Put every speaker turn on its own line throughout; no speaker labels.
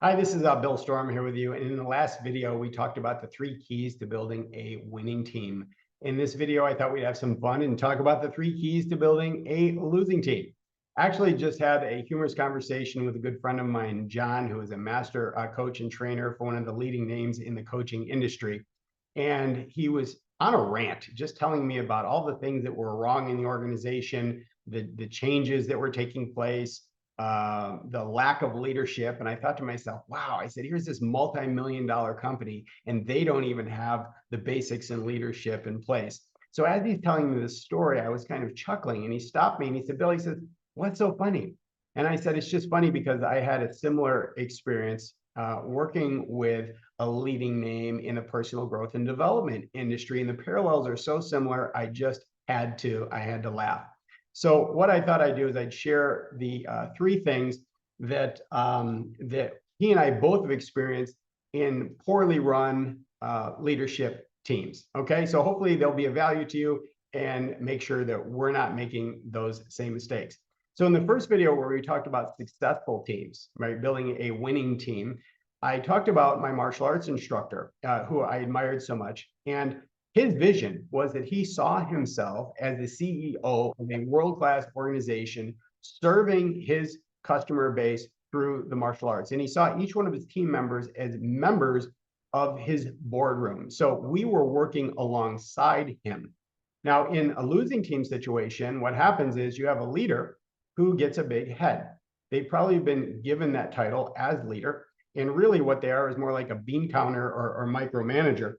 Hi, this is Bill Storm here with you. And in the last video, we talked about the 3 keys to building a winning team. In this video, I thought we'd have some fun and talk about the 3 keys to building a losing team. Actually, just had a humorous conversation with a good friend of mine, John, who is a master coach and trainer for one of the leading names in the coaching industry. And he was on a rant, just telling me about all the things that were wrong in the organization, the changes that were taking place, the lack of leadership. And I thought to myself, wow, I said, here's this multi-million-dollar company, and they don't even have the basics in leadership in place. So as he's telling me this story, I was kind of chuckling, and he stopped me and he said, Bill, he says, what's so funny? And I said, it's just funny because I had a similar experience working with a leading name in the personal growth and development industry. And the parallels are so similar, I had to laugh. So what I thought I'd do is I'd share the 3 things that that he and I both have experienced in poorly run leadership teams. Okay, so hopefully they'll be of value to you and make sure that we're not making those same mistakes. So in the first video where we talked about successful teams, right, building a winning team, I talked about my martial arts instructor who I admired so much. And his vision was that he saw himself as the CEO of a world-class organization serving his customer base through the martial arts. And he saw each one of his team members as members of his boardroom. So we were working alongside him. Now, in a losing team situation, what happens is you have a leader who gets a big head. They've probably been given that title as leader. And really what they are is more like a bean counter or micromanager.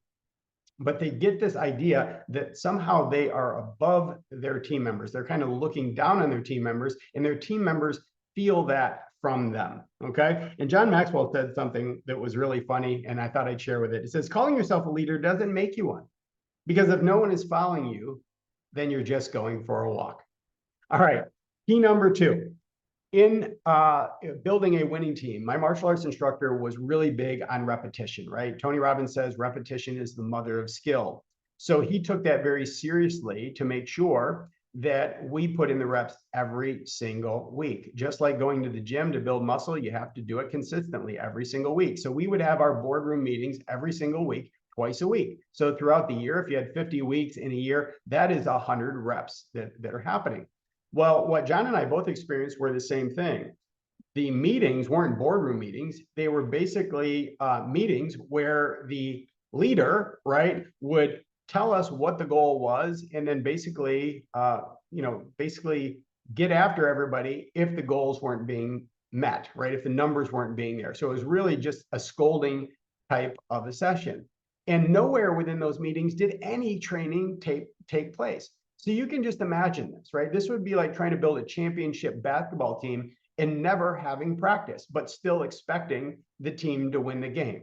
But they get this idea that somehow they are above their team members. They're kind of looking down on their team members, and their team members feel that from them, okay? And John Maxwell said something that was really funny, and I thought I'd share with it. It says, calling yourself a leader doesn't make you one, because if no one is following you, then you're just going for a walk. All right, key number 2. In building a winning team, my martial arts instructor was really big on repetition, right? Tony Robbins says repetition is the mother of skill. So he took that very seriously to make sure that we put in the reps every single week. Just like going to the gym to build muscle, you have to do it consistently every single week. So we would have our boardroom meetings every single week, twice a week. So throughout the year, if you had 50 weeks in a year, that is 100 reps that are happening. Well, what John and I both experienced were the same thing. The meetings weren't boardroom meetings. They were basically meetings where the leader, right, would tell us what the goal was, and then basically, basically get after everybody if the goals weren't being met, right, if the numbers weren't being there. So it was really just a scolding type of a session. And nowhere within those meetings did any training take place. So you can just imagine this, right? This would be like trying to build a championship basketball team and never having practice, but still expecting the team to win the game,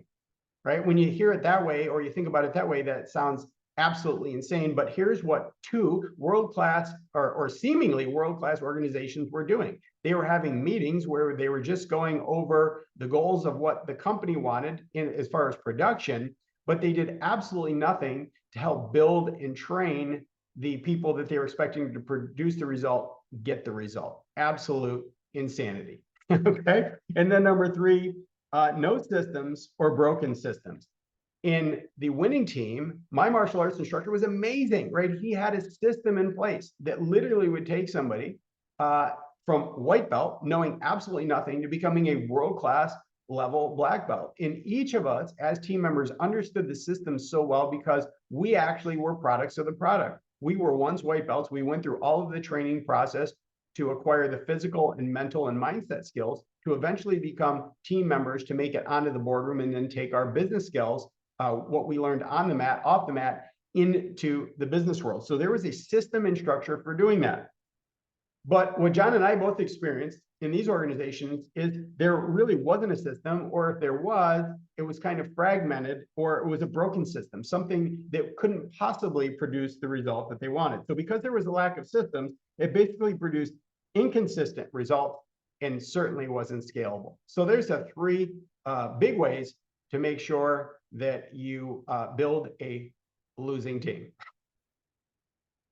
right? When you hear it that way, or you think about it that way, that sounds absolutely insane. But here's what 2 world-class or seemingly world-class organizations were doing. They were having meetings where they were just going over the goals of what the company wanted as far as production, but they did absolutely nothing to help build and train the people that they were expecting to produce the result get the result. Absolute insanity. Okay. And then number 3, no systems or broken systems. In the winning team, my martial arts instructor was amazing, right? He had a system in place that literally would take somebody from white belt, knowing absolutely nothing, to becoming a world-class level black belt. And each of us as team members understood the system so well because we actually were products of the product. We were once white belts. We went through all of the training process to acquire the physical and mental and mindset skills to eventually become team members to make it onto the boardroom and then take our business skills, what we learned on the mat, off the mat, into the business world. So there was a system and structure for doing that. But what John and I both experienced in these organizations is there really wasn't a system, or if there was, it was kind of fragmented, or it was a broken system, something that couldn't possibly produce the result that they wanted. So because there was a lack of systems, it basically produced inconsistent results and certainly wasn't scalable. So there's 3 big ways to make sure that you build a losing team.